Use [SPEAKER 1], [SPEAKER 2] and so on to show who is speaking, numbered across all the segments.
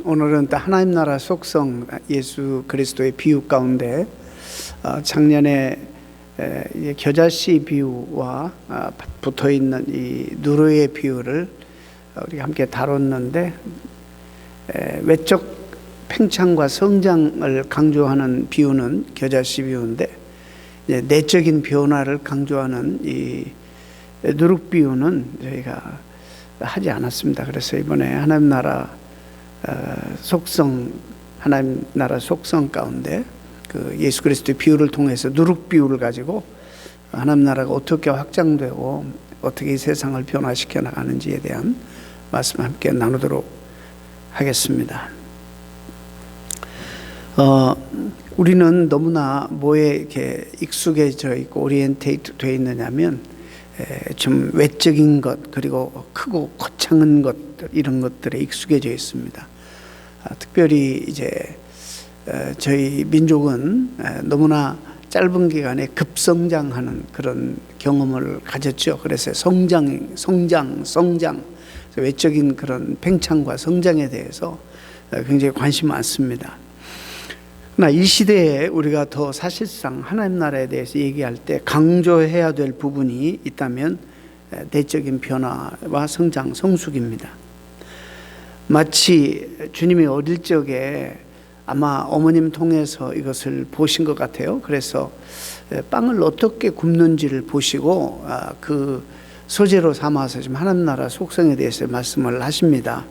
[SPEAKER 1] 오늘은 또 하나님 나라 속성 예수 그리스도의 비유 가운데 작년에 겨자씨 비유와 붙어있는 이 누르의 비유를 우리가 함께 다뤘는데, 외적 팽창과 성장을 강조하는 비유는 겨자씨 비유인데, 내적인 변화를 강조하는 이 누룩 비유는 저희가 하지 않았습니다. 그래서 이번에 하나님 나라 속성, 하나님 나라 속성 가운데 그 예수 그리스도의 비유를 통해서 누룩 비유를 가지고 하나님 나라가 어떻게 확장되고 어떻게 이 세상을 변화시켜 나가는지에 대한 말씀을 함께 나누도록 하겠습니다. 우리는 너무나 뭐에 이렇게 익숙해져 있고 오리엔테이트 되어 있느냐면 좀 외적인 것, 그리고 크고 거창한 것, 이런 것들에 익숙해져 있습니다. 특별히 이제 저희 민족은 너무나 짧은 기간에 급성장하는 그런 경험을 가졌죠. 그래서 성장, 외적인 그런 팽창과 성장에 대해서 굉장히 관심이 많습니다. 그러나 이 시대에 우리가 더 사실상 하나님 나라에 대해서 얘기할 때 강조해야 될 부분이 있다면 내적인 변화와 성장, 성숙입니다. 마치 주님이 어릴 적에 아마 어머님 통해서 이것을 보신 것 같아요. 그래서 빵을 어떻게 굽는지를 보시고 그 소재로 삼아서 지금 하나님 나라 속성에 대해서 말씀을 하십니다.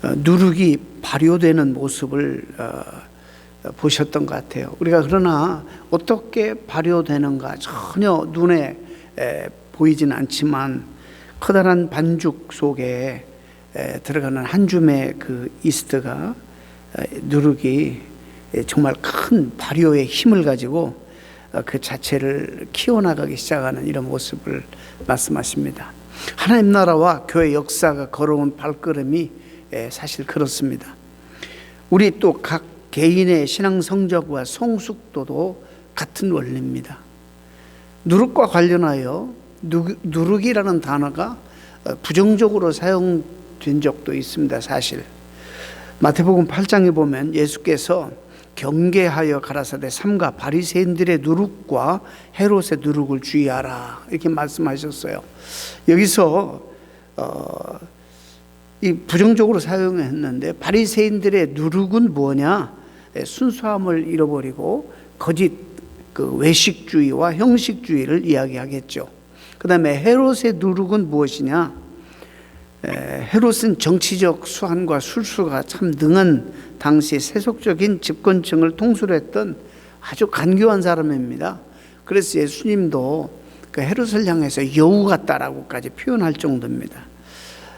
[SPEAKER 1] 누룩이 발효되는 모습을 보셨던 것 같아요. 우리가 그러나 어떻게 발효되는가 전혀 눈에 보이진 않지만 커다란 반죽 속에 들어가는 한 줌의 그 이스트가, 누룩이 정말 큰 발효의 힘을 가지고 그 자체를 키워나가기 시작하는 이런 모습을 말씀하십니다. 하나님 나라와 교회 역사가 걸어온 발걸음이 사실 그렇습니다. 우리 또 각 개인의 신앙 성적과 성숙도도 같은 원리입니다. 누룩과 관련하여 누룩이라는 단어가 부정적으로 사용된 적도 있습니다. 사실 마태복음 8장에 보면 예수께서 경계하여 가라사대 삼가 바리새인들의 누룩과 헤롯의 누룩을 주의하라, 이렇게 말씀하셨어요. 여기서 이 부정적으로 사용했는데, 바리새인들의 누룩은 뭐냐? 순수함을 잃어버리고 거짓 그 외식주의와 형식주의를 이야기하겠죠. 그 다음에 헤롯의 누룩은 무엇이냐? 헤롯은 정치적 수완과 술수가 참 능한 당시 세속적인 집권층을 통솔했던 아주 간교한 사람입니다. 그래서 예수님도 그 헤롯을 향해서 여우 같다라고까지 표현할 정도입니다.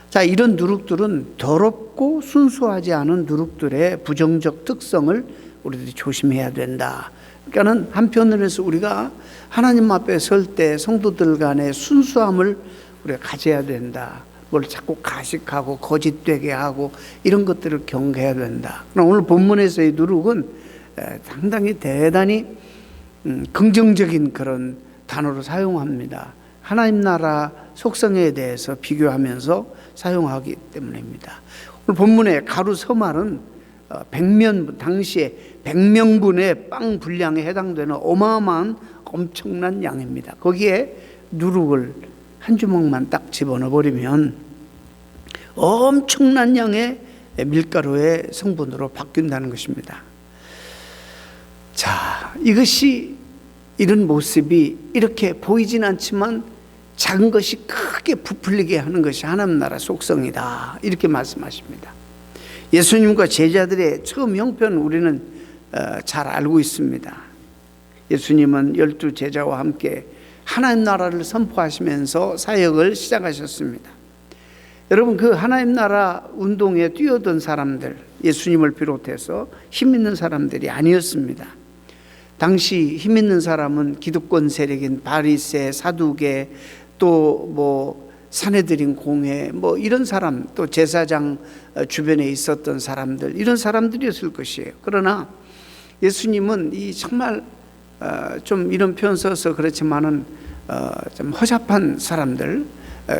[SPEAKER 1] 자, 이런 누룩들은 더럽고 순수하지 않은 누룩들의 부정적 특성을 우리들이 조심해야 된다. 그러니까는 한편으로 해서 우리가 하나님 앞에 설 때 성도들 간의 순수함을 우리가 가져야 된다. 뭘 자꾸 가식하고 거짓되게 하고 이런 것들을 경계해야 된다. 그럼 오늘 본문에서의 누룩은 상당히 대단히 긍정적인 그런 단어로 사용합니다. 하나님 나라 속성에 대해서 비교하면서 사용하기 때문입니다. 오늘 본문의 가루 서말은 당시에 100명분의 빵 분량에 해당되는 어마어마한 엄청난 양입니다. 거기에 누룩을 한 주먹만 딱 집어넣어 버리면 엄청난 양의 밀가루의 성분으로 바뀐다는 것입니다. 자, 이런 모습이 이렇게 보이진 않지만 작은 것이 크게 부풀리게 하는 것이 하나님 나라 속성이다, 이렇게 말씀하십니다. 예수님과 제자들의 처음 형편은 우리는 잘 알고 있습니다. 예수님은 12 제자와 함께 하나님 나라를 선포하시면서 사역을 시작하셨습니다. 여러분, 그 하나님 나라 운동에 뛰어든 사람들, 예수님을 비롯해서 힘 있는 사람들이 아니었습니다. 당시 힘 있는 사람은 기득권 세력인 바리새, 사두개, 또 사내들인 공회, 이런 사람, 또 제사장 주변에 있었던 사람들, 이런 사람들이었을 것이에요. 그러나 예수님은 이 정말 좀 이런 표현 써서 그렇지만은 좀 허접한 사람들,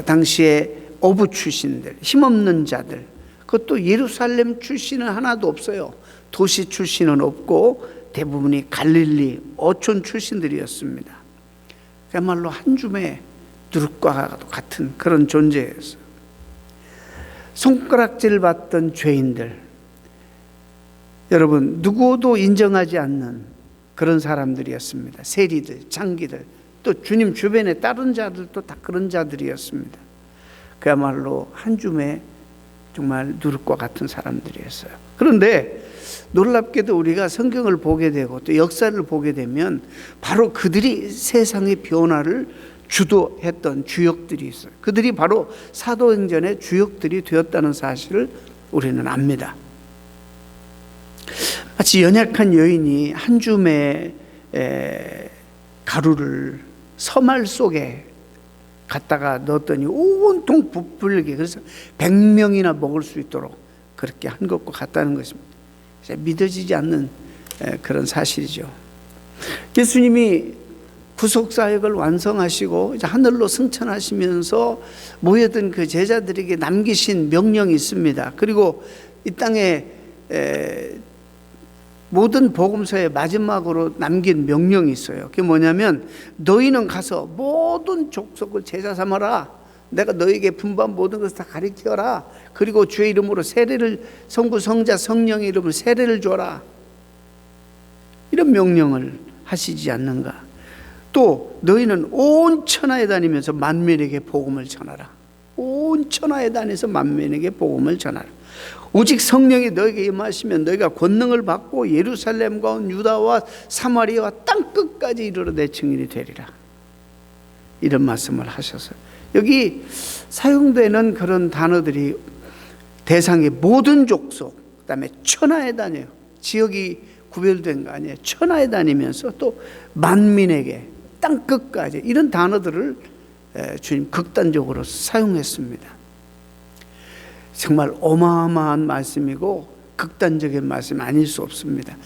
[SPEAKER 1] 당시에 어부 출신들, 힘없는 자들, 그것도 예루살렘 출신은 하나도 없어요. 도시 출신은 없고 대부분이 갈릴리 어촌 출신들이었습니다. 그야말로 한 줌의 누룩과 같은 그런 존재였어요. 손가락질 받던 죄인들, 여러분 누구도 인정하지 않는 그런 사람들이었습니다. 세리들, 장기들, 또 주님 주변에 다른 자들도 다 그런 자들이었습니다. 그야말로 한 줌의 정말 누룩과 같은 사람들이었어요. 그런데 놀랍게도 우리가 성경을 보게 되고 또 역사를 보게 되면 바로 그들이 세상의 변화를 주도했던 주역들이 있어요. 그들이 바로 사도행전의 주역들이 되었다는 사실을 우리는 압니다. 마치 연약한 여인이 한 줌의 가루를 서말 속에 갖다가 넣었더니 온통 부풀게, 그래서 100명이나 먹을 수 있도록 그렇게 한 것과 같다는 것입니다. 믿어지지 않는 그런 사실이죠. 예수님이 구속사역을 완성하시고 이제 하늘로 승천하시면서 모여든 그 제자들에게 남기신 명령이 있습니다. 그리고 이 땅에 모든 복음서의 마지막으로 남긴 명령이 있어요. 그게 뭐냐면 너희는 가서 모든 족속을 제자 삼아라. 내가 너에게 분부한 모든 것을 다 가르쳐라. 그리고 주의 이름으로 세례를, 성부 성자 성령의 이름으로 세례를 줘라. 이런 명령을 하시지 않는가. 또 너희는 온 천하에 다니면서 만민에게 복음을 전하라. 온 천하에 다니면서 만민에게 복음을 전하라. 오직 성령이 너에게 임하시면 너희가 권능을 받고 예루살렘과 온 유다와 사마리아와 땅 끝까지 이르러 내 증인이 되리라. 이런 말씀을 하셔서 여기 사용되는 그런 단어들이 대상의 모든 족속, 그다음에 천하에 다녀요. 지역이 구별된 거 아니에요. 천하에 다니면서 또 만민에게 땅 끝까지, 이런 단어들을 주님 극단적으로 사용했습니다. 정말 어마어마한 말씀이고 극단적인 말씀이 아닐 수 없습니다.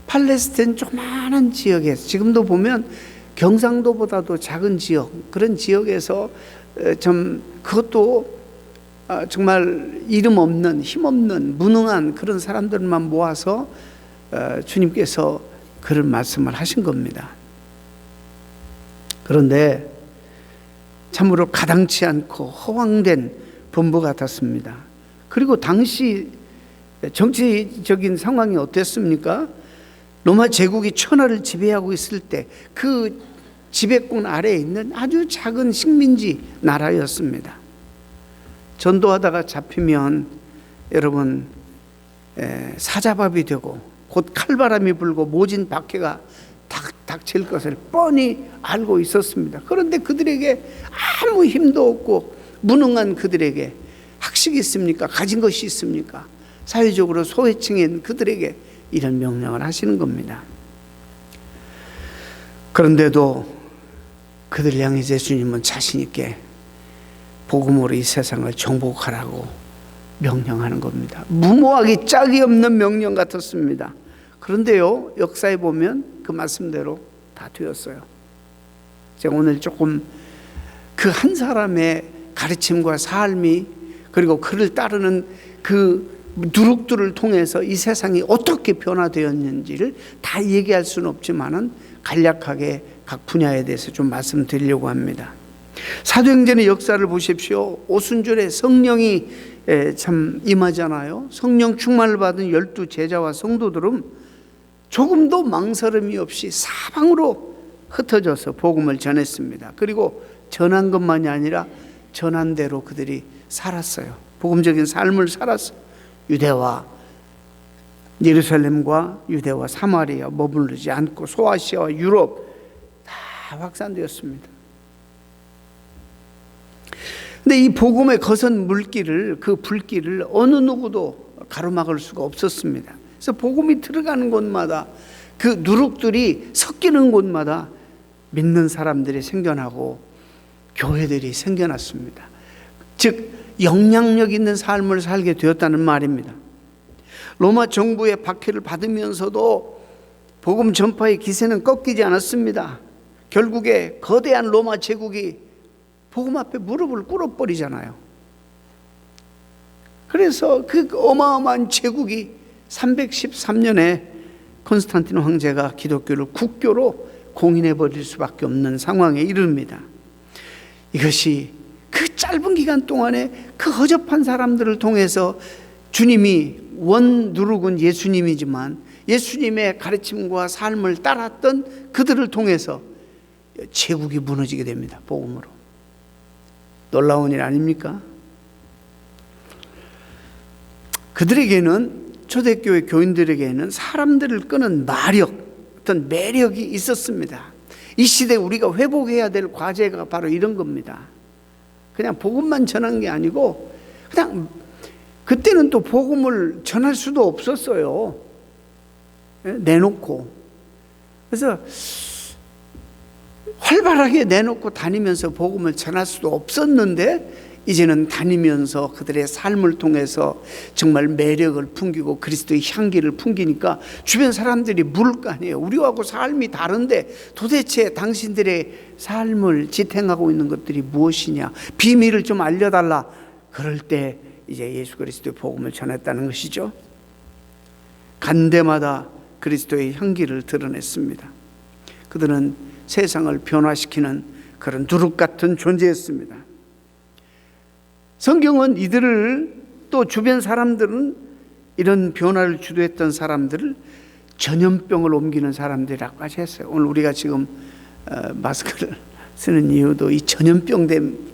[SPEAKER 1] 팔레스타인 조그마한 지역에서, 지금도 보면 경상도보다도 작은 지역, 그런 지역에서 좀 그것도 정말 이름 없는, 힘 없는, 무능한 그런 사람들만 모아서 주님께서 그런 말씀을 하신 겁니다. 그런데 참으로 가당치 않고 허황된 본부 같았습니다. 그리고 당시 정치적인 상황이 어땠습니까? 로마 제국이 천하를 지배하고 있을 때 그 지배권 아래에 있는 아주 작은 식민지 나라였습니다. 전도하다가 잡히면 여러분 사자밥이 되고 곧 칼바람이 불고 모진 박해가 닥칠 것을 뻔히 알고 있었습니다. 그런데 그들에게 아무 힘도 없고 무능한 그들에게 학식이 있습니까? 가진 것이 있습니까? 사회적으로 소외층인 그들에게 이런 명령을 하시는 겁니다. 그런데도 그들 향해 예수님은 자신 있게 복음으로 이 세상을 정복하라고 명령하는 겁니다. 무모하기 짝이 없는 명령 같았습니다. 그런데요, 역사에 보면 그 말씀대로 다 되었어요. 제가 오늘 조금 그 한 사람의 가르침과 삶이, 그리고 그를 따르는 그 누룩들을 통해서 이 세상이 어떻게 변화되었는지를 다 얘기할 수는 없지만은 간략하게 각 분야에 대해서 좀 말씀드리려고 합니다. 사도행전의 역사를 보십시오. 오순절에 성령이 참 임하잖아요. 성령 충만을 받은 12 제자와 성도들은 조금도 망설임이 없이 사방으로 흩어져서 복음을 전했습니다. 그리고 전한 것만이 아니라 전한 대로 그들이 살았어요. 복음적인 삶을 살았어요. 유대와 예루살렘과 유대와 사마리아 머무르지 않고 소아시아와 유럽 다 확산되었습니다. 근데 이 복음의 거선 물길을, 그 불길을 어느 누구도 가로막을 수가 없었습니다. 그래서 복음이 들어가는 곳마다, 그 누룩들이 섞이는 곳마다 믿는 사람들이 생겨나고 교회들이 생겨났습니다. 즉 영향력 있는 삶을 살게 되었다는 말입니다. 로마 정부의 박해를 받으면서도 복음 전파의 기세는 꺾이지 않았습니다. 결국에 거대한 로마 제국이 복음 앞에 무릎을 꿇어버리잖아요. 그래서 그 어마어마한 제국이 313년에 콘스탄틴 황제가 기독교를 국교로 공인해 버릴 수밖에 없는 상황에 이릅니다. 이것이 그 짧은 기간 동안에 그 허접한 사람들을 통해서 주님이 원누룩은 예수님이지만 예수님의 가르침과 삶을 따랐던 그들을 통해서 제국이 무너지게 됩니다. 복음으로. 놀라운 일 아닙니까? 그들에게는, 초대교회 교인들에게는 사람들을 끄는 마력, 어떤 매력이 있었습니다. 이 시대에 우리가 회복해야 될 과제가 바로 이런 겁니다. 그냥 복음만 전한 게 아니고, 그냥 그때는 또 복음을 전할 수도 없었어요. 내놓고. 그래서 활발하게 내놓고 다니면서 복음을 전할 수도 없었는데, 이제는 다니면서 그들의 삶을 통해서 정말 매력을 풍기고 그리스도의 향기를 풍기니까 주변 사람들이 물을 거 아니에요. 우리하고 삶이 다른데 도대체 당신들의 삶을 지탱하고 있는 것들이 무엇이냐, 비밀을 좀 알려달라. 그럴 때 이제 예수 그리스도의 복음을 전했다는 것이죠. 간 데마다 그리스도의 향기를 드러냈습니다. 그들은 세상을 변화시키는 그런 누룩 같은 존재였습니다. 성경은 이들을, 또 주변 사람들은 이런 변화를 주도했던 사람들을 전염병을 옮기는 사람들이라고까지 했어요. 오늘 우리가 지금 마스크를 쓰는 이유도 이 전염병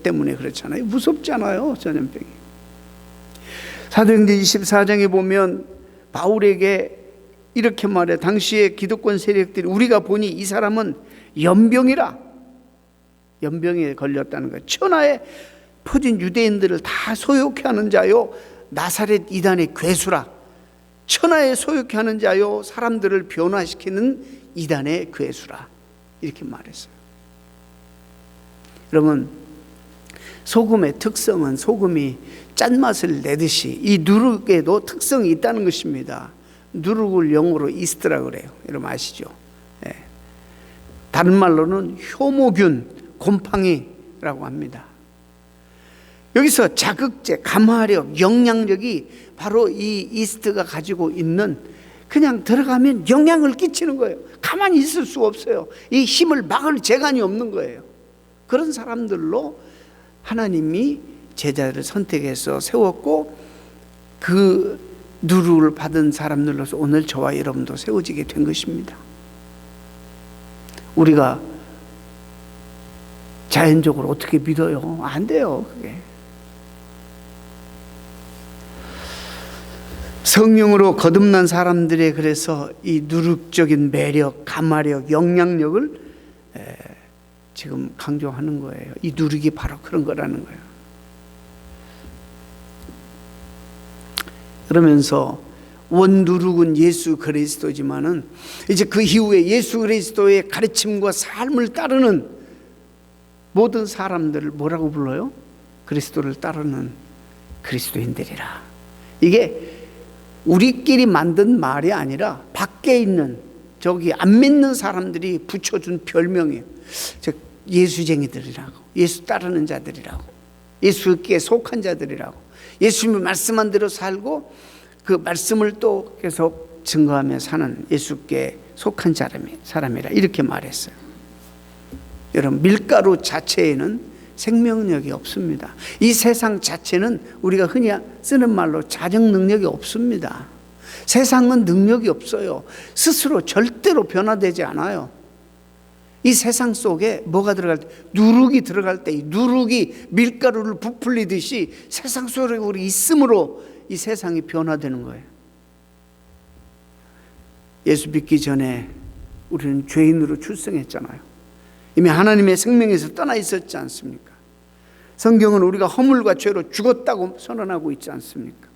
[SPEAKER 1] 때문에 그렇잖아요. 무섭잖아요, 전염병이. 사도행전 24장에 보면 바울에게 이렇게 말해. 당시의 기득권 세력들이 우리가 보니 이 사람은 연병이라, 연병에 걸렸다는 거예요. 천하에 퍼진 유대인들을 다 소욕케 하는 자요, 나사렛 이단의 괴수라. 천하에 소욕케 하는 자요, 사람들을 변화시키는 이단의 괴수라. 이렇게 말했어요. 여러분, 소금의 특성은 소금이 짠맛을 내듯이 이 누룩에도 특성이 있다는 것입니다. 누룩을 영어로 이스트라 그래요. 여러분 아시죠? 네. 다른 말로는 효모균, 곰팡이라고 합니다. 여기서 자극제, 감화력, 영향력이 바로 이 이스트가 가지고 있는, 그냥 들어가면 영향을 끼치는 거예요. 가만히 있을 수가 없어요. 이 힘을 막을 재간이 없는 거예요. 그런 사람들로 하나님이 제자를 선택해서 세웠고, 그 누룩을 받은 사람들로서 오늘 저와 여러분도 세워지게 된 것입니다. 우리가 자연적으로 어떻게 믿어요? 안 돼요, 그게. 성령으로 거듭난 사람들의, 그래서 이 누룩적인 매력, 감화력, 영향력을 지금 강조하는 거예요. 이 누룩이 바로 그런 거라는 거예요. 그러면서 원누룩은 예수 그리스도지만은 이제 그 이후에 예수 그리스도의 가르침과 삶을 따르는 모든 사람들을 뭐라고 불러요? 그리스도를 따르는 그리스도인들이라. 이게 우리끼리 만든 말이 아니라 밖에 있는, 저기 안 믿는 사람들이 붙여준 별명이에요. 즉 예수쟁이들이라고, 예수 따르는 자들이라고, 예수께 속한 자들이라고, 예수님이 말씀한 대로 살고 그 말씀을 또 계속 증거하며 사는 예수께 속한 사람이라, 이렇게 말했어요. 여러분, 밀가루 자체에는 생명력이 없습니다. 이 세상 자체는 우리가 흔히 쓰는 말로 자정 능력이 없습니다. 세상은 능력이 없어요. 스스로 절대로 변화되지 않아요. 이 세상 속에 뭐가 들어갈 때, 누룩이 들어갈 때, 이 누룩이 밀가루를 부풀리듯이 세상 속에 우리 있음으로 이 세상이 변화되는 거예요. 예수 믿기 전에 우리는 죄인으로 출생했잖아요. 이미 하나님의 생명에서 떠나 있었지 않습니까? 성경은 우리가 허물과 죄로 죽었다고 선언하고 있지 않습니까?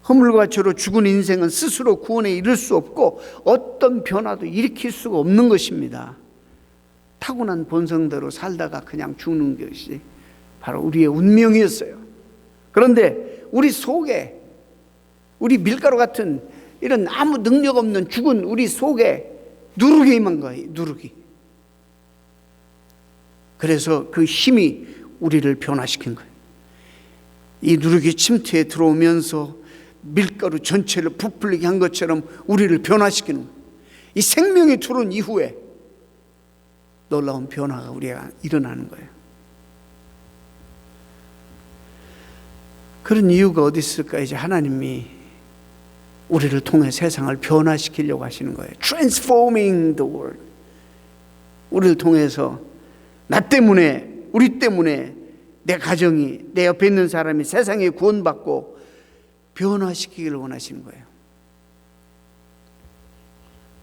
[SPEAKER 1] 허물과 죄로 죽은 인생은 스스로 구원에 이를 수 없고 어떤 변화도 일으킬 수가 없는 것입니다. 타고난 본성대로 살다가 그냥 죽는 것이 바로 우리의 운명이었어요. 그런데 우리 속에, 우리 밀가루 같은 이런 아무 능력 없는 죽은 우리 속에 누룩이 임한 거예요. 누룩이. 그래서 그 힘이 우리를 변화시킨 거예요. 이 누룩이 침투에 들어오면서 밀가루 전체를 부풀리게 한 것처럼 우리를 변화시키는 거예요. 이 생명이 들어온 이후에 놀라운 변화가 우리가 일어나는 거예요. 그런 이유가 어디 있을까? 이제 하나님이 우리를 통해 세상을 변화시키려고 하시는 거예요. Transforming the world. 우리를 통해서 나 때문에, 우리 때문에 내 가정이, 내 옆에 있는 사람이 세상에 구원받고 변화시키기를 원하시는 거예요.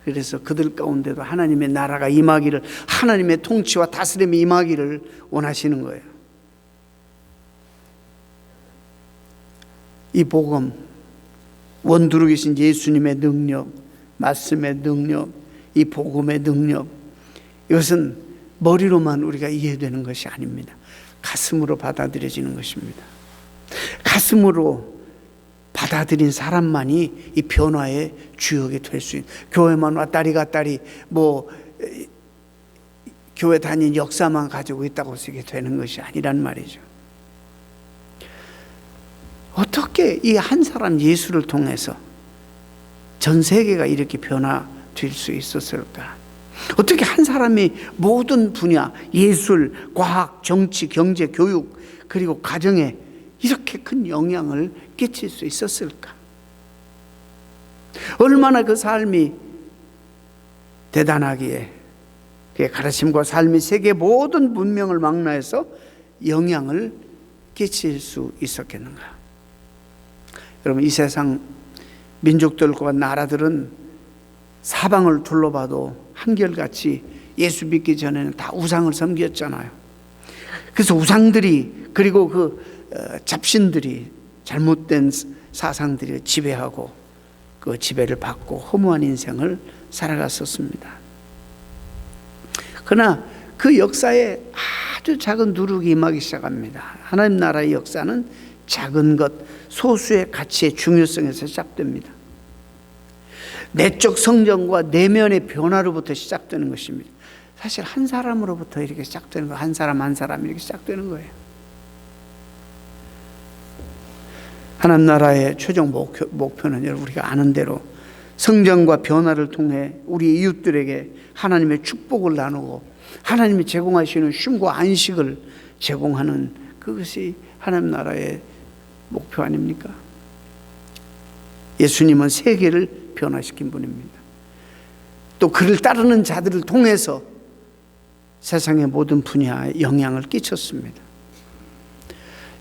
[SPEAKER 1] 그래서 그들 가운데도 하나님의 나라가 임하기를, 하나님의 통치와 다스림이 임하기를 원하시는 거예요. 이 복음, 원두룩이신 예수님의 능력, 말씀의 능력, 이 복음의 능력, 이것은 머리로만 우리가 이해되는 것이 아닙니다. 가슴으로 받아들여지는 것입니다. 가슴으로 받아들인 사람만이 이 변화의 주역이 될 수 있는, 교회만 왔다리 갔다리 교회 다닌 역사만 가지고 있다고 쓰게 되는 것이 아니란 말이죠. 어떻게 이 한 사람 예수를 통해서 전 세계가 이렇게 변화될 수 있었을까? 어떻게 한 사람이 모든 분야, 예술, 과학, 정치, 경제, 교육, 그리고 가정에 이렇게 큰 영향을 끼칠 수 있었을까? 얼마나 그 삶이 대단하기에 그의 가르침과 삶이 세계 모든 문명을 망라해서 영향을 끼칠 수 있었겠는가? 여러분, 이 세상 민족들과 나라들은 사방을 둘러봐도 한결같이 예수 믿기 전에는 다 우상을 섬겼잖아요. 그래서 우상들이, 그리고 그 잡신들이, 잘못된 사상들이 지배하고 그 지배를 받고 허무한 인생을 살아갔었습니다. 그러나 그 역사에 아주 작은 누룩이 임하기 시작합니다. 하나님 나라의 역사는 작은 것, 소수의 가치의 중요성에서 시작됩니다. 내적 성장과 내면의 변화로부터 시작되는 것입니다. 사실 한 사람으로부터 이렇게 시작되는 거예요. 한 사람 한 사람 이렇게 시작되는 거예요. 하나님 나라의 최종 목표는 여러분 우리가 아는 대로 성장과 변화를 통해 우리 이웃들에게 하나님의 축복을 나누고 하나님이 제공하시는 쉼과 안식을 제공하는, 그것이 하나님 나라의 목표 아닙니까? 예수님은 세계를 변화시킨 분입니다. 또 그를 따르는 자들을 통해서 세상의 모든 분야에 영향을 끼쳤습니다.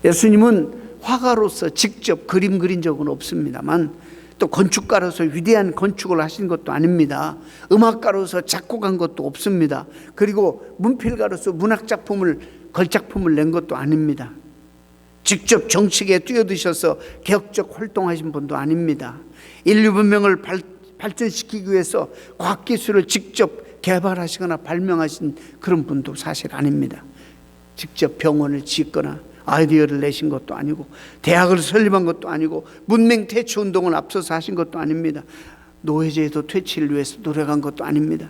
[SPEAKER 1] 예수님은 화가로서 직접 그림 그린 적은 없습니다만, 또 건축가로서 위대한 건축을 하신 것도 아닙니다. 음악가로서 작곡한 것도 없습니다. 그리고 문필가로서 문학작품을, 걸작품을 낸 것도 아닙니다. 직접 정치계에 뛰어드셔서 개혁적 활동하신 분도 아닙니다. 인류 문명을 발전시키기 위해서 과학기술을 직접 개발하시거나 발명하신 그런 분도 사실 아닙니다. 직접 병원을 짓거나 아이디어를 내신 것도 아니고, 대학을 설립한 것도 아니고, 문맹 퇴치 운동을 앞서서 하신 것도 아닙니다. 노예제도 퇴치를 위해서 노력한 것도 아닙니다.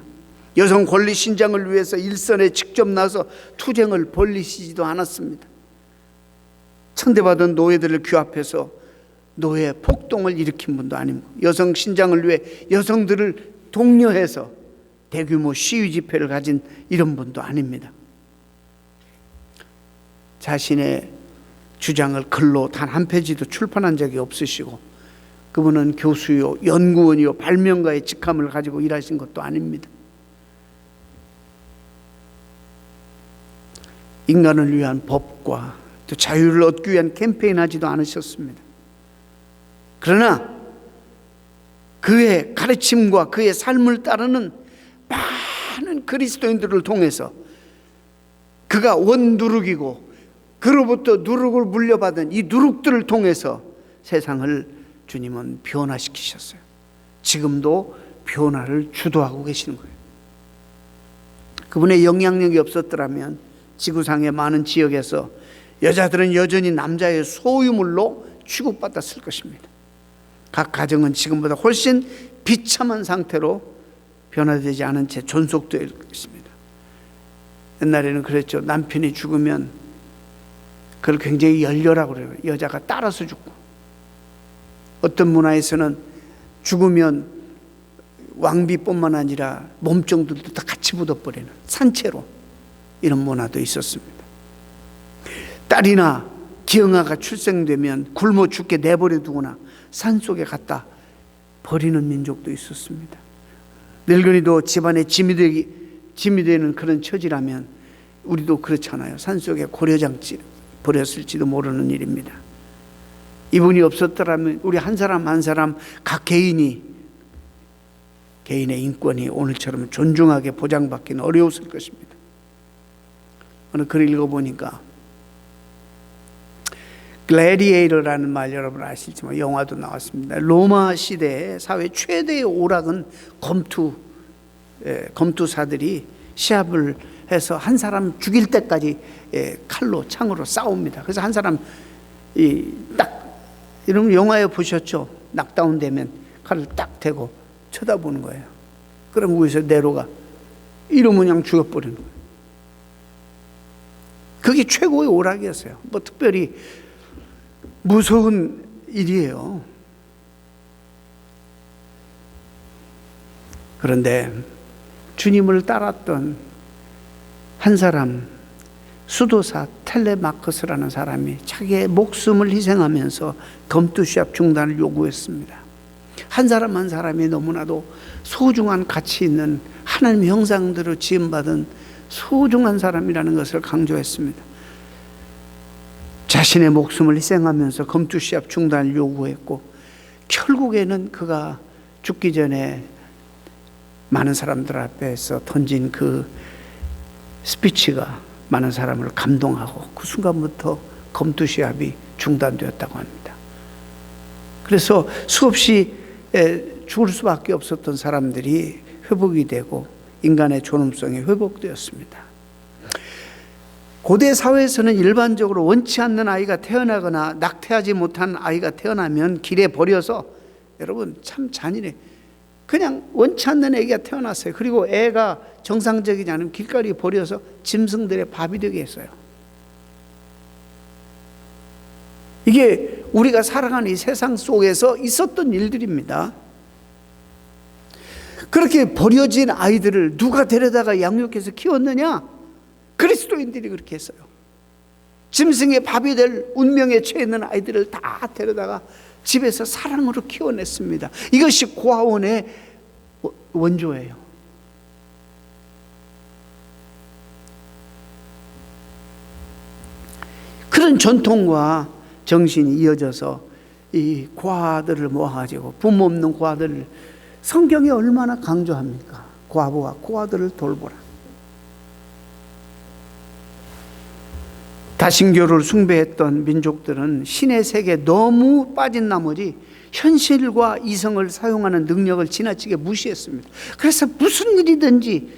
[SPEAKER 1] 여성 권리 신장을 위해서 일선에 직접 나서 투쟁을 벌이시지도 않았습니다. 천대받은 노예들을 규합해서 노예 폭동을 일으킨 분도 아니고, 여성 신장을 위해 여성들을 독려해서 대규모 시위 집회를 가진 이런 분도 아닙니다. 자신의 주장을 글로 단 한 페이지도 출판한 적이 없으시고, 그분은 교수요, 연구원이요, 발명가의 직함을 가지고 일하신 것도 아닙니다. 인간을 위한 법과 또 자유를 얻기 위한 캠페인하지도 않으셨습니다. 그러나 그의 가르침과 그의 삶을 따르는 많은 그리스도인들을 통해서, 그가 원누룩이고 그로부터 누룩을 물려받은 이 누룩들을 통해서 세상을 주님은 변화시키셨어요. 지금도 변화를 주도하고 계시는 거예요. 그분의 영향력이 없었더라면 지구상의 많은 지역에서 여자들은 여전히 남자의 소유물로 취급받았을 것입니다. 각 가정은 지금보다 훨씬 비참한 상태로 변화되지 않은 채 존속될 것입니다. 옛날에는 그랬죠. 남편이 죽으면 그걸 굉장히 열렬하고 그래요. 여자가 따라서 죽고, 어떤 문화에서는 죽으면 왕비뿐만 아니라 몸종들도 다 같이 묻어버리는 산채로, 이런 문화도 있었습니다. 딸이나 기형아가 출생되면 굶어 죽게 내버려 두거나 산속에 갖다 버리는 민족도 있었습니다. 늙은이도 집안에 짐이 되는 그런 처지라면 우리도 그렇잖아요. 산속에 고려장치 버렸을지도 모르는 일입니다. 이분이 없었더라면 우리 한 사람 한 사람 각 개인의 인권이 오늘처럼 존중하게 보장받기는 어려웠을 것입니다. 어느 글을 읽어보니까 글래디에이터라는 말 여러분 아시지만 영화도 나왔습니다. 로마 시대의 사회 최대의 오락은 검투사들이 시합을 해서 한 사람 죽일 때까지 칼로 창으로 싸웁니다. 그래서 한 사람 딱 이러면 영화에 보셨죠? 낙다운 되면 칼을 딱 대고 쳐다보는 거예요. 그럼 위에서 내려가 이러면 그냥 죽여버리는 거예요. 그게 최고의 오락이었어요. 뭐 특별히 무서운 일이에요. 그런데 주님을 따랐던 한 사람, 수도사 텔레마크스라는 사람이 자기의 목숨을 희생하면서 검투시합 중단을 요구했습니다. 한 사람 한 사람이 너무나도 소중한 가치 있는 하나님의 형상대로 지음받은 소중한 사람이라는 것을 강조했습니다. 자신의 목숨을 희생하면서 검투시합 중단을 요구했고, 결국에는 그가 죽기 전에 많은 사람들 앞에서 던진 그 스피치가 많은 사람을 감동하고 그 순간부터 검투시합이 중단되었다고 합니다. 그래서 수없이 죽을 수밖에 없었던 사람들이 회복이 되고 인간의 존엄성이 회복되었습니다. 고대 사회에서는 일반적으로 원치 않는 아이가 태어나거나 낙태하지 못한 아이가 태어나면 길에 버려서, 여러분 참 잔인해, 그냥 원치 않는 애가 태어났어요. 그리고 애가 정상적이지 않으면 길거리에 버려서 짐승들의 밥이 되게 했어요. 이게 우리가 살아가는 이 세상 속에서 있었던 일들입니다. 그렇게 버려진 아이들을 누가 데려다가 양육해서 키웠느냐? 그리스도인들이 그렇게 했어요. 짐승의 밥이 될 운명에 처해 있는 아이들을 다 데려다가 집에서 사랑으로 키워냈습니다. 이것이 고아원의 원조예요. 그런 전통과 정신이 이어져서 이 고아들을 모아가지고, 부모 없는 고아들을 성경이 얼마나 강조합니까? 과부와 고아들을 돌보라. 다신교를 숭배했던 민족들은 신의 세계에 너무 빠진 나머지 현실과 이성을 사용하는 능력을 지나치게 무시했습니다. 그래서 무슨 일이든지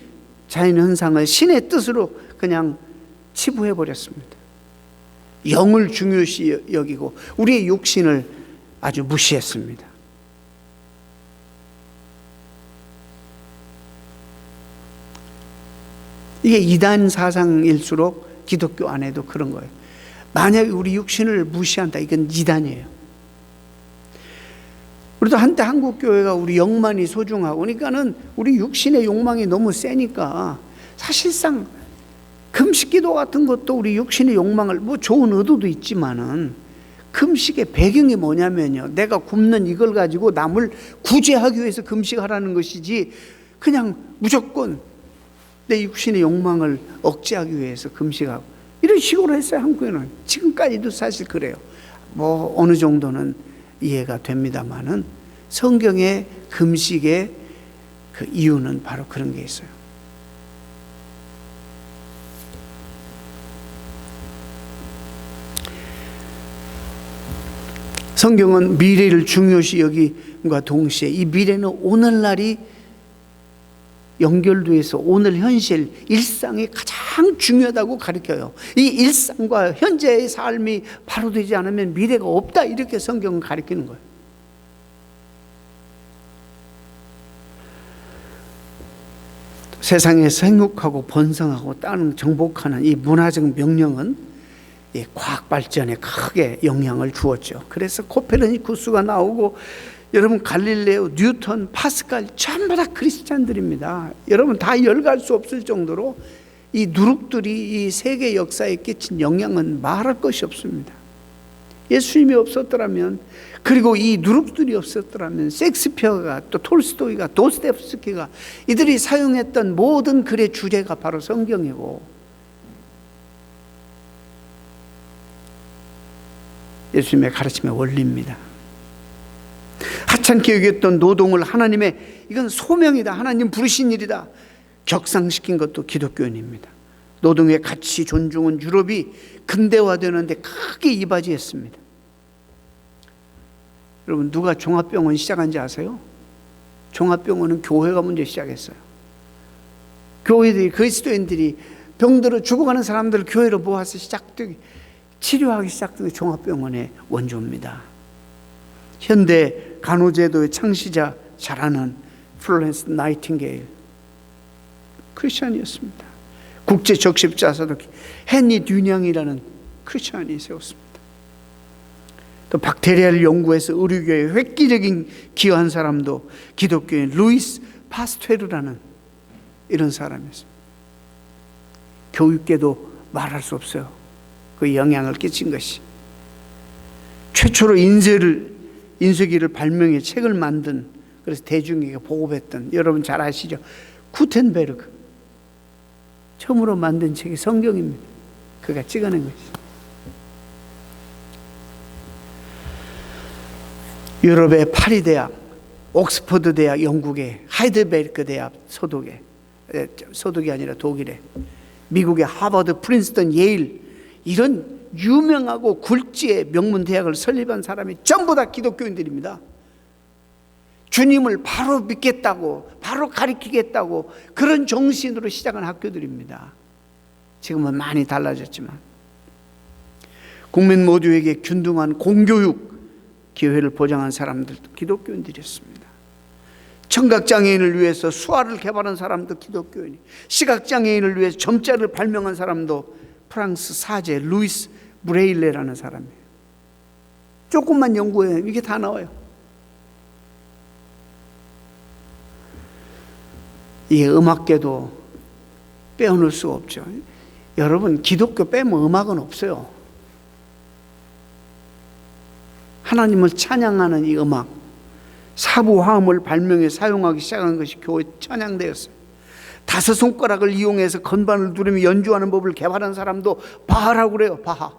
[SPEAKER 1] 자연현상을 신의 뜻으로 그냥 치부해버렸습니다. 영을 중요시 여기고 우리의 육신을 아주 무시했습니다. 이게 이단 사상일수록 기독교 안에도 그런 거예요. 만약에 우리 육신을 무시한다, 이건 이단이에요. 우리도 한때 한국교회가 우리 영만이 소중하고, 그러니까는 우리 육신의 욕망이 너무 세니까 사실상 금식기도 같은 것도 우리 육신의 욕망을, 뭐 좋은 의도도 있지만은 금식의 배경이 뭐냐면요, 내가 굶는 이걸 가지고 남을 구제하기 위해서 금식하라는 것이지, 그냥 무조건 내 육신의 욕망을 억제하기 위해서 금식하고 이런 식으로 했어요. 한국에는 지금까지도 사실 그래요. 뭐 어느 정도는 이해가 됩니다만은 성경의 금식의 그 이유는 바로 그런 게 있어요. 성경은 미래를 중요시 여김과 동시에 이 미래는 오늘날이 연결돼서 오늘 현실, 일상이 가장 중요하다고 가르쳐요. 이 일상과 현재의 삶이 바로 되지 않으면 미래가 없다, 이렇게 성경은 가르치는 거예요. 세상에서 행복하고 번성하고 땅을 정복하는 이 문화적 명령은 이 과학 발전에 크게 영향을 주었죠. 그래서 코페르니쿠스가 나오고, 여러분 갈릴레오, 뉴턴, 파스칼 전부 다 크리스찬들입니다. 여러분 다 열갈 수 없을 정도로 이 누룩들이 이 세계 역사에 끼친 영향은 말할 것이 없습니다. 예수님이 없었더라면, 그리고 이 누룩들이 없었더라면 셰익스피어가, 또 톨스토이가, 도스토옙스키가 이들이 사용했던 모든 글의 주제가 바로 성경이고, 예수님의 가르침의 원리입니다. 하찮게 여겼던 노동을 하나님의, 이건 소명이다, 하나님 부르신 일이다, 격상시킨 것도 기독교인입니다. 노동의 가치 존중은 유럽이 근대화되는데 크게 이바지했습니다. 여러분, 누가 종합병원 시작한지 아세요? 종합병원은 교회가 먼저 시작했어요. 교회들이, 그리스도인들이 병들어 죽어가는 사람들을 교회로 모아서 치료하기 시작된 게 종합병원의 원조입니다. 현대 간호제도의 창시자 잘 아는 플로렌스 나이팅게일, 크리스천이었습니다. 국제 적십자사도 헨리 듀냥이라는 크리스천이 세웠습니다. 또 박테리아를 연구해서 의료계에 획기적인 기여한 사람도 기독교인 루이스 파스테르라는 이런 사람이었습니다. 교육계도 말할 수 없어요. 그 영향을 끼친 것이. 최초로 인쇄기를 발명해 책을 만든, 그래서 대중에게 보급했던, 여러분 잘 아시죠? 구텐베르그. 처음으로 만든 책이 성경입니다. 그가 찍어낸 것이. 유럽의 파리 대학, 옥스퍼드 대학 영국의, 하이델베르크 대학 소독이 아니라 독일에, 미국의 하버드, 프린스턴, 예일, 이런 유명하고 굴지의 명문 대학을 설립한 사람이 전부 다 기독교인들입니다. 주님을 바로 믿겠다고, 바로 가르치겠다고 그런 정신으로 시작한 학교들입니다. 지금은 많이 달라졌지만, 국민 모두에게 균등한 공교육 기회를 보장한 사람들도 기독교인들이었습니다. 청각장애인을 위해서 수화를 개발한 사람도 기독교인이, 시각장애인을 위해서 점자를 발명한 사람도 프랑스 사제 루이스 브레일레라는 사람이에요. 조금만 연구해요. 이게 다 나와요. 이 음악계도 빼어놓을 수가 없죠. 여러분, 기독교 빼면 음악은 없어요. 하나님을 찬양하는 이 음악, 사부화음을 발명해 사용하기 시작한 것이 교회 찬양대였어요. 다섯 손가락을 이용해서 건반을 누르며 연주하는 법을 개발한 사람도 바하라고 그래요. 바하.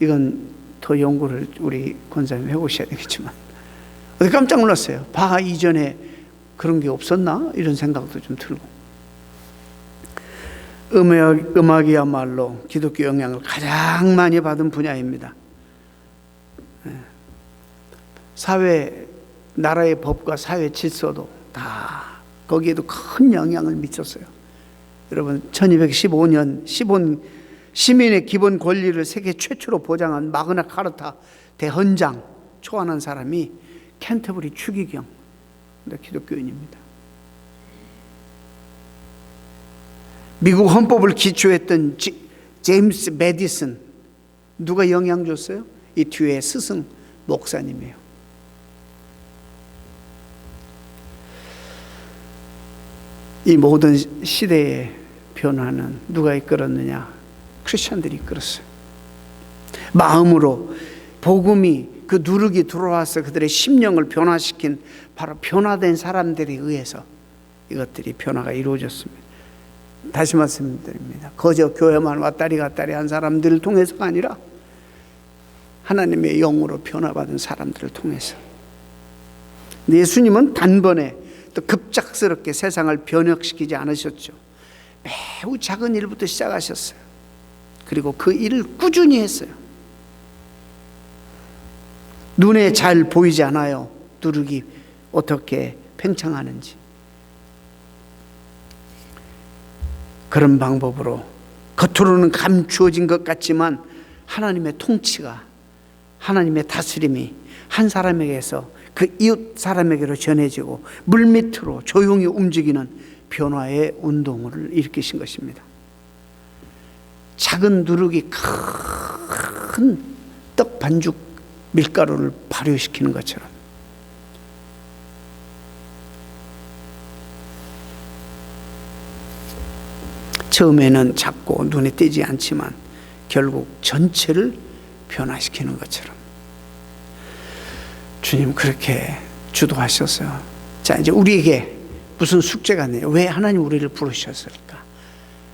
[SPEAKER 1] 이건 더 연구를 우리 권사님 해보셔야 되겠지만, 깜짝 놀랐어요. 바하 이전에 그런 게 없었나? 이런 생각도 좀 들고. 음악이야말로 기독교 영향을 가장 많이 받은 분야입니다. 사회, 나라의 법과 사회 질서도 다 거기에도 큰 영향을 미쳤어요. 여러분, 1215년 시민의 기본 권리를 세계 최초로 보장한 마그나 카르타 대헌장 초안한 사람이 캔터버리 추기경, 기독교인입니다. 미국 헌법을 기초했던 제임스 메디슨, 누가 영향 줬어요? 이 뒤에 스승 목사님이에요. 이 모든 시대의 변화는 누가 이끌었느냐? 크리스천들이 이끌었어요. 마음으로 복음이, 그 누룩이 들어와서 그들의 심령을 변화시킨 바로 변화된 사람들에 의해서 이것들이 변화가 이루어졌습니다. 다시 말씀드립니다. 거저 교회만 왔다리 갔다리 한 사람들을 통해서가 아니라 하나님의 영으로 변화받은 사람들을 통해서. 예수님은 단번에 또 급작스럽게 세상을 변혁시키지 않으셨죠. 매우 작은 일부터 시작하셨어요. 그리고 그 일을 꾸준히 했어요. 눈에 잘 보이지 않아요. 누룩이 어떻게 팽창하는지. 그런 방법으로 겉으로는 감추어진 것 같지만 하나님의 통치가, 하나님의 다스림이 한 사람에게서 그 이웃 사람에게로 전해지고 물밑으로 조용히 움직이는 변화의 운동을 일으키신 것입니다. 작은 누룩이 큰 떡 반죽 밀가루를 발효시키는 것처럼 처음에는 작고 눈에 띄지 않지만 결국 전체를 변화시키는 것처럼 주님 그렇게 주도하셨어요. 자, 이제 우리에게 무슨 숙제가 있네요. 왜 하나님 우리를 부르셨을까?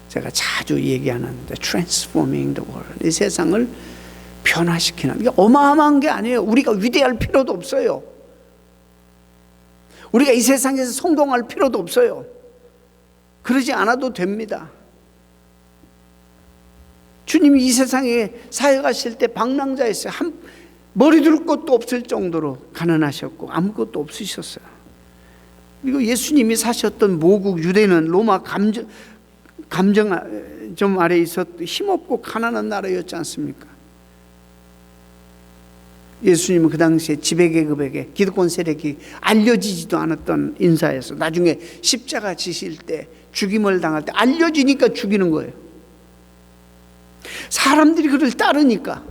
[SPEAKER 1] 제가 자주 얘기하는 transforming the world, 이 세상을 변화시키는, 이게 어마어마한 게 아니에요. 우리가 위대할 필요도 없어요. 우리가 이 세상에서 성공할 필요도 없어요. 그러지 않아도 됩니다. 주님이 이 세상에 사역하실 때 방랑자였어요. 머리 둘 것도 없을 정도로 가난하셨고 아무것도 없으셨어요. 그리고 예수님이 사셨던 모국 유대는 로마 감정 아래 있었 힘없고 가난한 나라였지 않습니까? 예수님은 그 당시에 지배계급에게 기득권 세력이 알려지지도 않았던 인사에서 나중에 십자가 지실 때 죽임을 당할 때 알려지니까 죽이는 거예요. 사람들이 그를 따르니까.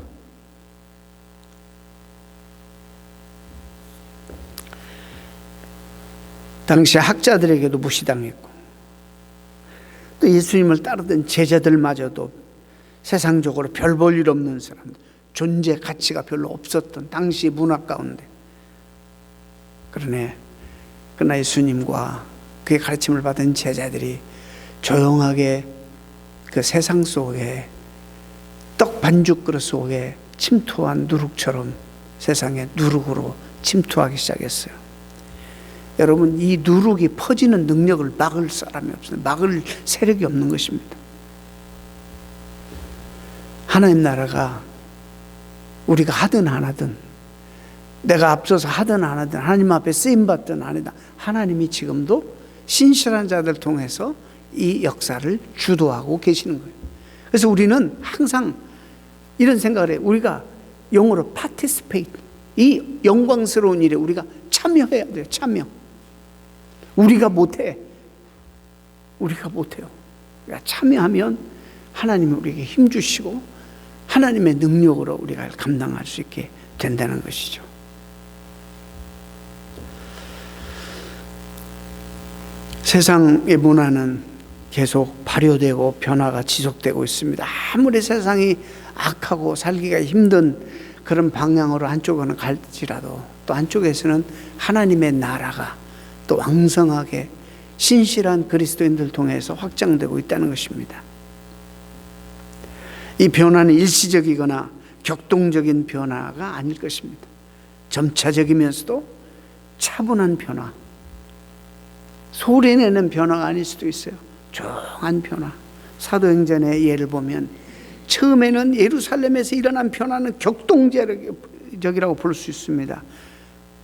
[SPEAKER 1] 당시 학자들에게도 무시당했고 또 예수님을 따르던 제자들마저도 세상적으로 별 볼 일 없는 사람들, 존재 가치가 별로 없었던 당시 문화 가운데, 그러나 예수님과 그의 가르침을 받은 제자들이 조용하게 그 세상 속에 떡 반죽 그릇 속에 침투한 누룩처럼 세상에 누룩으로 침투하기 시작했어요. 여러분, 이 누룩이 퍼지는 능력을 막을 사람이 없어요. 막을 세력이 없는 것입니다. 하나님 나라가 우리가 하든 안 하든, 내가 앞서서 하든 안 하든, 하나님 앞에 쓰임받든 안 하든, 하나님이 지금도 신실한 자들 통해서 이 역사를 주도하고 계시는 거예요. 그래서 우리는 항상 이런 생각을 해요. 우리가 영어로 participate, 이 영광스러운 일에 우리가 참여해야 돼요. 참여. 우리가 못해요. 우리가 참여하면 하나님이 우리에게 힘 주시고 하나님의 능력으로 우리가 감당할 수 있게 된다는 것이죠. 세상의 문화는 계속 발효되고 변화가 지속되고 있습니다. 아무리 세상이 악하고 살기가 힘든 그런 방향으로 한쪽은 갈지라도 또 한쪽에서는 하나님의 나라가 또 왕성하게 신실한 그리스도인들 통해서 확장되고 있다는 것입니다. 이 변화는 일시적이거나 격동적인 변화가 아닐 것입니다. 점차적이면서도 차분한 변화, 소리내는 변화가 아닐 수도 있어요. 조용한 변화. 사도행전의 예를 보면 처음에는 예루살렘에서 일어난 변화는 격동적이라고 볼 수 있습니다.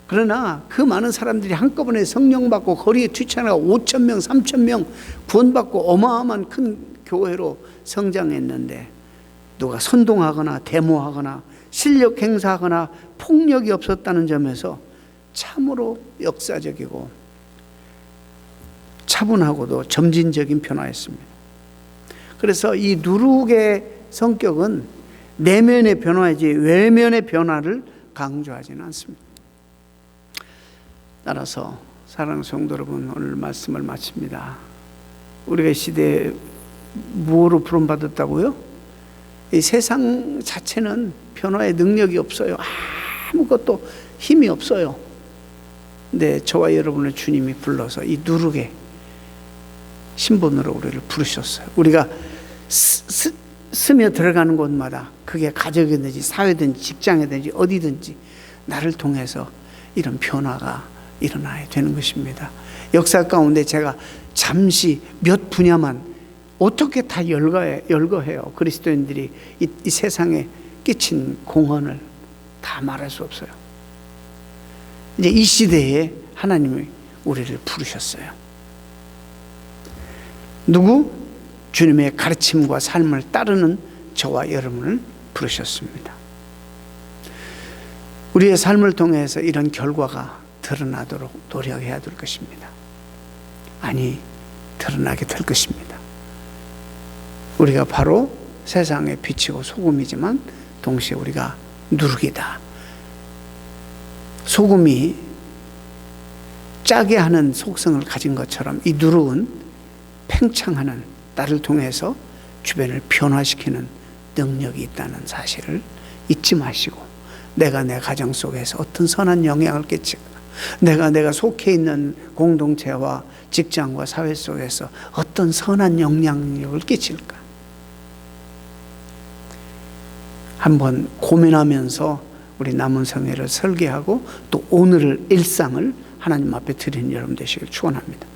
[SPEAKER 1] 그러나 그 많은 사람들이 한꺼번에 성령 받고 거리에 뛰쳐나가 5,000명, 3,000명 구원받고 어마어마한 큰 교회로 성장했는데, 누가 선동하거나 데모하거나 실력 행사하거나 폭력이 없었다는 점에서 참으로 역사적이고 차분하고도 점진적인 변화였습니다. 그래서 이 누룩의 성격은 내면의 변화이지 외면의 변화를 강조하지는 않습니다. 따라서 사랑하는 성도 여러분, 오늘 말씀을 마칩니다. 우리가 이 시대에 무엇으로 부름받았다고요? 이 세상 자체는 변화의 능력이 없어요. 아무것도 힘이 없어요. 근데 저와 여러분을 주님이 불러서 이 누룩의 신분으로 우리를 부르셨어요. 우리가 스며 들어가는 곳마다, 그게 가정이든지 사회든지 직장이든지 어디든지 나를 통해서 이런 변화가 일어나야 되는 것입니다. 역사 가운데 제가 잠시 몇 분야만 어떻게 다 열거해요. 그리스도인들이 이 세상에 끼친 공헌을 다 말할 수 없어요. 이제 이 시대에 하나님이 우리를 부르셨어요. 누구? 주님의 가르침과 삶을 따르는 저와 여러분을 부르셨습니다. 우리의 삶을 통해서 이런 결과가 드러나도록 노력해야 될 것입니다. 아니, 드러나게 될 것입니다. 우리가 바로 세상의 빛이고 소금이지만 동시에 우리가 누룩이다. 소금이 짜게 하는 속성을 가진 것처럼 이 누룩은 팽창하는, 나를 통해서 주변을 변화시키는 능력이 있다는 사실을 잊지 마시고, 내가 내 가정 속에서 어떤 선한 영향을 끼칠까, 내가 속해 있는 공동체와 직장과 사회 속에서 어떤 선한 영향력을 끼칠까, 한번 고민하면서 우리 남은 생애를 설계하고 또 오늘의 일상을 하나님 앞에 드리는 여러분 되시길 축원합니다.